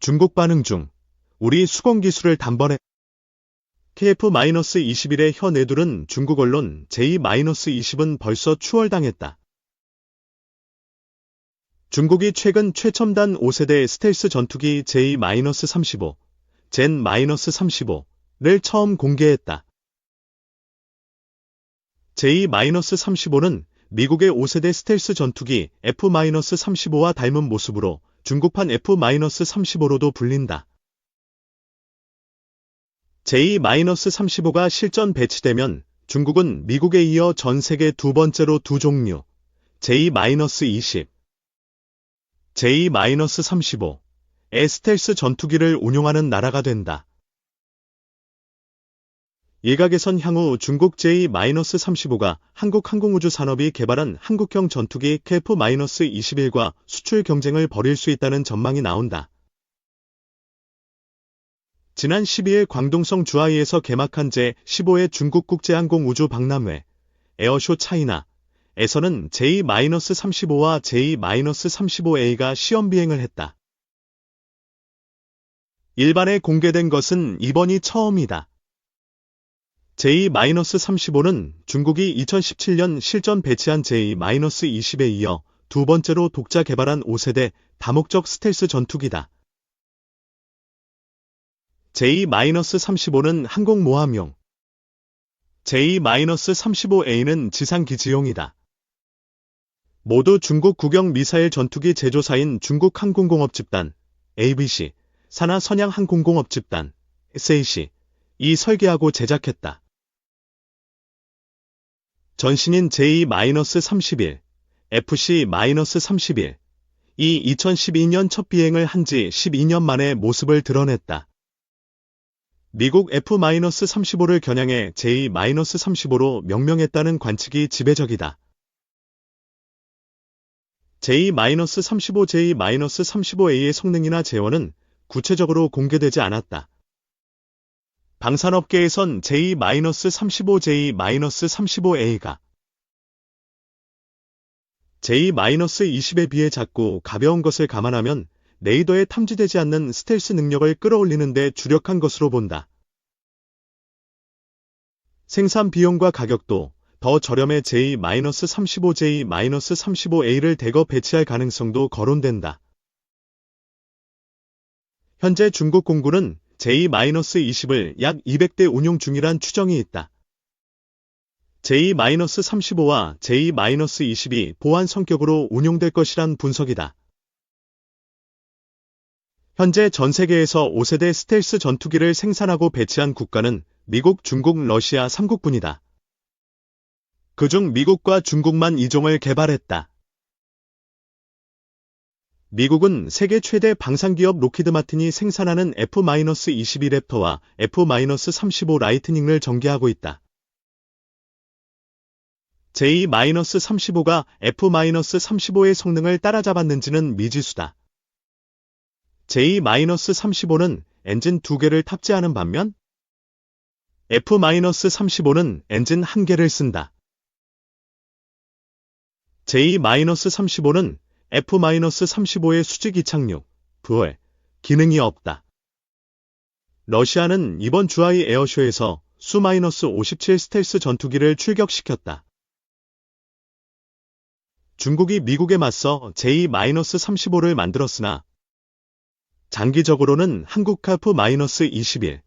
중국 반응 중. 우리 수공 기술을 단번에. KF-21의 현 애둘은 중국 언론 J-20은 벌써 추월당했다. 중국이 최근 최첨단 5세대 스텔스 전투기 J-35, 젠-35를 처음 공개했다. J-35는 미국의 5세대 스텔스 전투기 F-35와 닮은 모습으로 중국판 F-35로도 불린다. J-35가 실전 배치되면 중국은 미국에 이어 전 세계 두 번째로 두 종류 J-20, J-35의 스텔스 전투기를 운용하는 나라가 된다. 일각에선 향후 중국 J-35가 한국항공우주산업이 개발한 한국형 전투기 KF-21과 수출 경쟁을 벌일 수 있다는 전망이 나온다. 지난 12일 광동성 주하이에서 개막한 제15회 중국국제항공우주 박람회 에어쇼 차이나에서는 J-35와 J-35A가 시험 비행을 했다. 일반에 공개된 것은 이번이 처음이다. J-35는 중국이 2017년 실전 배치한 J-20에 이어 두 번째로 독자 개발한 5세대 다목적 스텔스 전투기다. J-35는 항공모함용, J-35A는 지상기지용이다. 모두 중국 국영 미사일 전투기 제조사인 중국항공공업집단, ABC, 산하 선양항공공업집단, SAC, 이 설계하고 제작했다. 전신인 J-31, FC-31, 이 2012년 첫 비행을 한 지 12년 만에 모습을 드러냈다. 미국 F-35를 겨냥해 J-35로 명명했다는 관측이 지배적이다. J-35, J-35A의 성능이나 재원은 구체적으로 공개되지 않았다. 방산업계에선 J-35, J-35A가 J-20에 비해 작고 가벼운 것을 감안하면 레이더에 탐지되지 않는 스텔스 능력을 끌어올리는 데 주력한 것으로 본다. 생산 비용과 가격도 더 저렴해 J-35, J-35A를 대거 배치할 가능성도 거론된다. 현재 중국 공군은 J-20을 약 200대 운용 중이란 추정이 있다. J-35와 J-20이 보완 성격으로 운용될 것이란 분석이다. 현재 전 세계에서 5세대 스텔스 전투기를 생산하고 배치한 국가는 미국, 중국, 러시아 3국뿐이다. 그중 미국과 중국만 이 종을 개발했다. 미국은 세계 최대 방산기업 로키드 마틴이 생산하는 F-22 랩터와 F-35 라이트닝을 전개하고 있다. J-35가 F-35의 성능을 따라잡았는지는 미지수다. J-35는 엔진 2개를 탑재하는 반면 F-35는 엔진 1개를 쓴다. J-35는 F-35의 수직 이착륙, VOL, 기능이 없다. 러시아는 이번 주하이 에어쇼에서 수-57 스텔스 전투기를 출격시켰다. 중국이 미국에 맞서 J-35를 만들었으나 장기적으로는 한국 KF-21,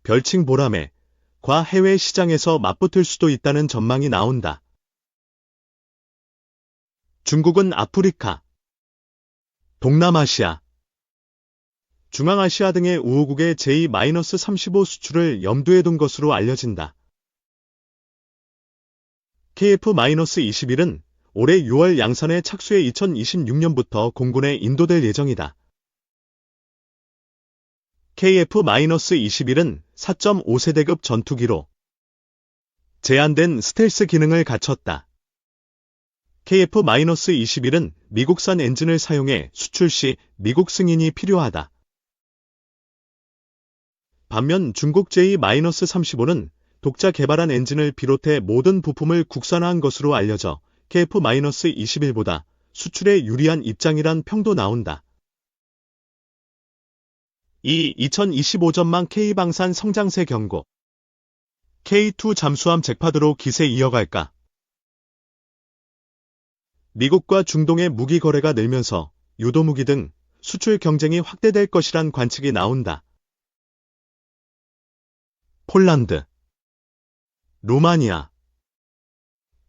별칭 보라매과 해외 시장에서 맞붙을 수도 있다는 전망이 나온다. 중국은 아프리카, 동남아시아, 중앙아시아 등의 우호국의 J-35 수출을 염두에 둔 것으로 알려진다. KF-21은 올해 6월 양산에 착수해 2026년부터 공군에 인도될 예정이다. KF-21은 4.5세대급 전투기로 제한된 스텔스 기능을 갖췄다. KF-21은 미국산 엔진을 사용해 수출 시 미국 승인이 필요하다. 반면 중국 J-35는 독자 개발한 엔진을 비롯해 모든 부품을 국산화한 것으로 알려져 KF-21보다 수출에 유리한 입장이란 평도 나온다. 2025전망 K방산 성장세 경고. K2 잠수함 잭파드로 기세 이어갈까? 미국과 중동의 무기 거래가 늘면서 유도무기 등 수출 경쟁이 확대될 것이란 관측이 나온다. 폴란드, 루마니아,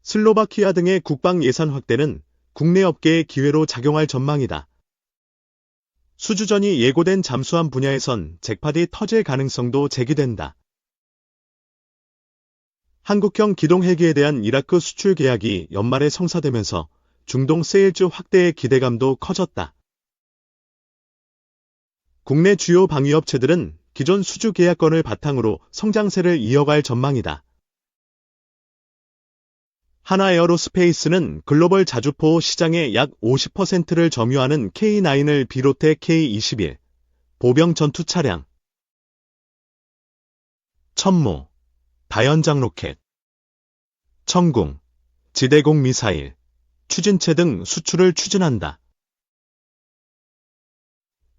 슬로바키아 등의 국방 예산 확대는 국내 업계의 기회로 작용할 전망이다. 수주전이 예고된 잠수함 분야에선 잭팟이 터질 가능성도 제기된다. 한국형 기동 헬기에 대한 이라크 수출 계약이 연말에 성사되면서 중동 세일즈 확대의 기대감도 커졌다. 국내 주요 방위업체들은 기존 수주 계약건을 바탕으로 성장세를 이어갈 전망이다. 하나에어로스페이스는 글로벌 자주포 시장의 약 50%를 점유하는 K9을 비롯해 K21 보병 전투 차량, 천무, 다연장 로켓, 천궁, 지대공 미사일, 추진체 등 수출을 추진한다.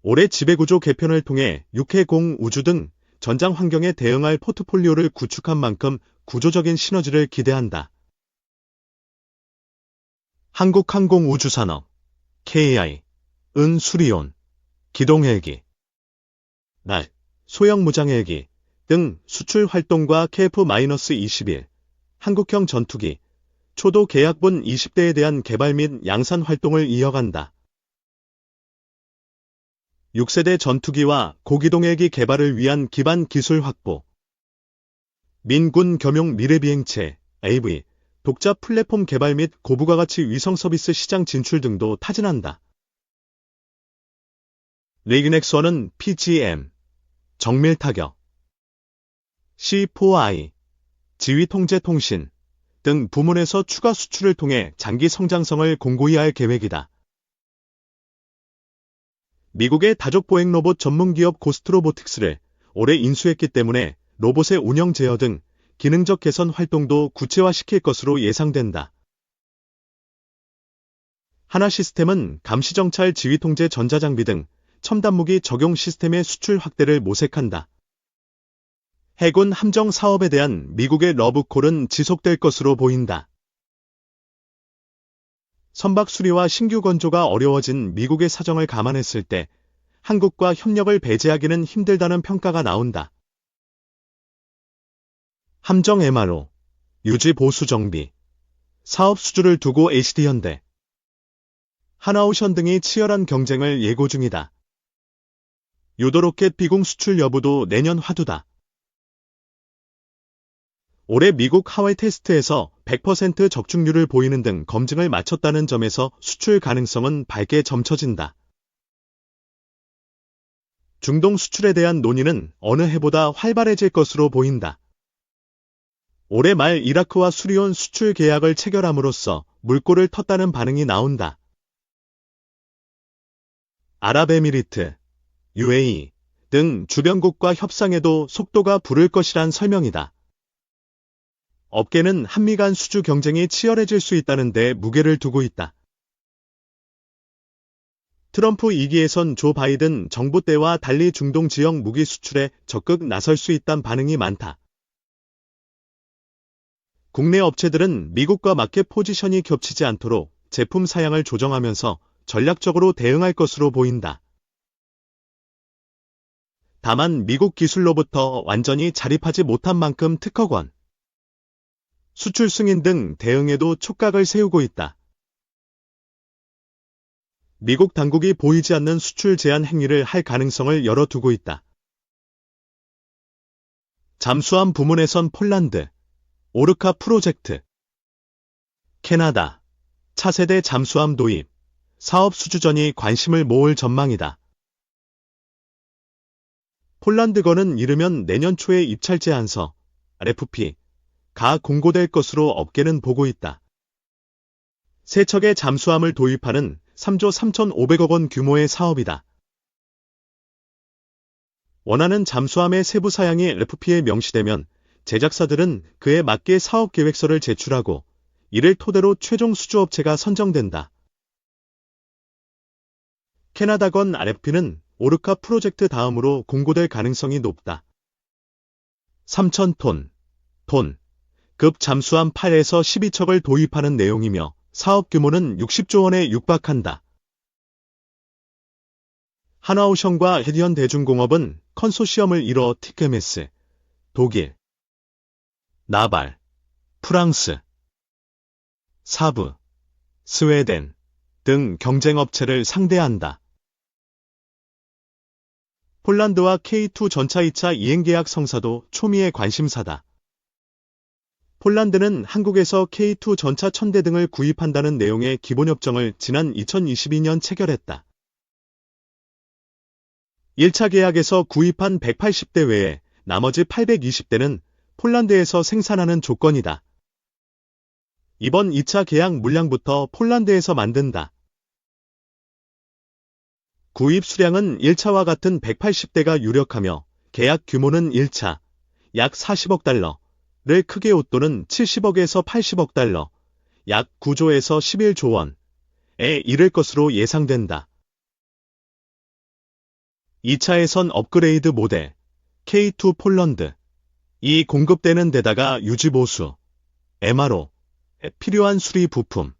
올해 지배구조 개편을 통해 육해공 우주 등 전장 환경에 대응할 포트폴리오를 구축한 만큼 구조적인 시너지를 기대한다. 한국항공우주산업, KI, 수리온, 기동헬기, 날, 소형 무장헬기 등 수출 활동과 KF-21, 한국형 전투기, 초도 계약분 20대에 대한 개발 및 양산 활동을 이어간다. 6세대 전투기와 고기동헬기 개발을 위한 기반 기술 확보, 민군 겸용 미래비행체, AV, 독자 플랫폼 개발 및 고부가가치 위성 서비스 시장 진출 등도 타진한다. 리그넥스원은 PGM, 정밀 타격, C4I, 지휘통제 통신 등 부문에서 추가 수출을 통해 장기 성장성을 공고히 할 계획이다. 미국의 다족 보행 로봇 전문기업 고스트로보틱스를 올해 인수했기 때문에 로봇의 운영 제어 등 기능적 개선 활동도 구체화시킬 것으로 예상된다. 하나시스템은 감시정찰 지휘통제 전자장비 등 첨단무기 적용 시스템의 수출 확대를 모색한다. 해군 함정 사업에 대한 미국의 러브콜은 지속될 것으로 보인다. 선박 수리와 신규 건조가 어려워진 미국의 사정을 감안했을 때 한국과 협력을 배제하기는 힘들다는 평가가 나온다. 함정 MRO, 유지 보수 정비, 사업 수주를 두고 HD현대, 하나오션 등이 치열한 경쟁을 예고 중이다. 유도로켓 비공 수출 여부도 내년 화두다. 올해 미국 하와이 테스트에서 100% 적중률을 보이는 등 검증을 마쳤다는 점에서 수출 가능성은 밝게 점쳐진다. 중동 수출에 대한 논의는 어느 해보다 활발해질 것으로 보인다. 올해 말 이라크와 수리온 수출 계약을 체결함으로써 물꼬를 텄다는 반응이 나온다. 아랍에미리트, UAE 등 주변국과 협상에도 속도가 부를 것이란 설명이다. 업계는 한미 간 수주 경쟁이 치열해질 수 있다는 데 무게를 두고 있다. 트럼프 2기에선 조 바이든 정부 때와 달리 중동 지역 무기 수출에 적극 나설 수 있다는 반응이 많다. 국내 업체들은 미국과 마켓 포지션이 겹치지 않도록 제품 사양을 조정하면서 전략적으로 대응할 것으로 보인다. 다만 미국 기술로부터 완전히 자립하지 못한 만큼 특허권, 수출 승인 등 대응에도 촉각을 세우고 있다. 미국 당국이 보이지 않는 수출 제한 행위를 할 가능성을 열어두고 있다. 잠수함 부문에선 폴란드, 오르카 프로젝트, 캐나다, 차세대 잠수함 도입, 사업 수주전이 관심을 모을 전망이다. 폴란드건은 이르면 내년 초에 입찰 제안서, RFP가 공고될 것으로 업계는 보고 있다. 세 척의 잠수함을 도입하는 3조 3,500억 원 규모의 사업이다. 원하는 잠수함의 세부 사양이 RFP에 명시되면 제작사들은 그에 맞게 사업 계획서를 제출하고 이를 토대로 최종 수주업체가 선정된다. 캐나다건 RFP는 오르카 프로젝트 다음으로 공고될 가능성이 높다. 3,000톤, 급 잠수함 8에서 12척을 도입하는 내용이며 사업 규모는 60조 원에 육박한다. 한화오션과 해디언대중공업은 컨소시엄을 이뤄 TKMS, 독일, 나발, 프랑스, 사브, 스웨덴 등 경쟁업체를 상대한다. 폴란드와 K2 전차 2차 이행계약 성사도 초미의 관심사다. 폴란드는 한국에서 K2 전차 1000대 등을 구입한다는 내용의 기본협정을 지난 2022년 체결했다. 1차 계약에서 구입한 180대 외에 나머지 820대는 폴란드에서 생산하는 조건이다. 이번 2차 계약 물량부터 폴란드에서 만든다. 구입 수량은 1차와 같은 180대가 유력하며 계약 규모는 1차 약 40억 달러를 크게 웃도는 70억에서 80억 달러, 약 9조에서 11조 원에 이를 것으로 예상된다. 2차에선 업그레이드 모델 K2 폴란드 이 공급되는 데다가 유지보수, MRO에 필요한 수리 부품,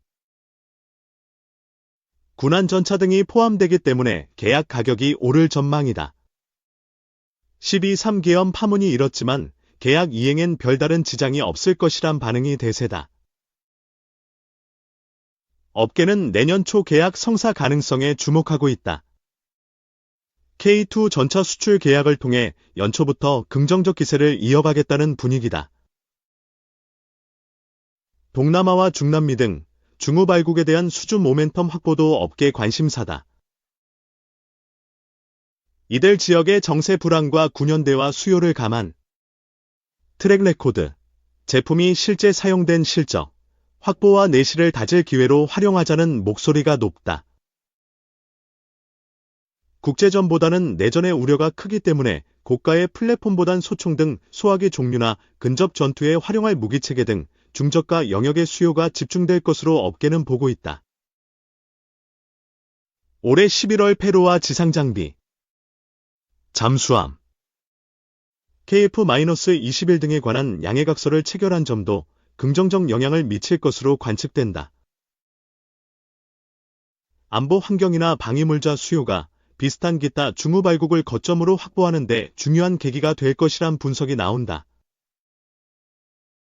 군한 전차 등이 포함되기 때문에 계약 가격이 오를 전망이다. 12.3계엄 파문이 일었지만 계약 이행엔 별다른 지장이 없을 것이란 반응이 대세다. 업계는 내년 초 계약 성사 가능성에 주목하고 있다. K2 전차 수출 계약을 통해 연초부터 긍정적 기세를 이어가겠다는 분위기다. 동남아와 중남미 등 중후 발국에 대한 수주 모멘텀 확보도 업계 관심사다. 이들 지역의 정세 불안과 군연대와 수요를 감안, 트랙 레코드, 제품이 실제 사용된 실적, 확보와 내실을 다질 기회로 활용하자는 목소리가 높다. 국제전보다는 내전의 우려가 크기 때문에 고가의 플랫폼보단 소총 등 소화기 종류나 근접 전투에 활용할 무기체계 등 중저가 영역의 수요가 집중될 것으로 업계는 보고 있다. 올해 11월 페루와 지상장비, 잠수함, KF-21 등에 관한 양해각서를 체결한 점도 긍정적 영향을 미칠 것으로 관측된다. 안보 환경이나 방위물자 수요가 비슷한 기타 중후 발국을 거점으로 확보하는 데 중요한 계기가 될 것이란 분석이 나온다.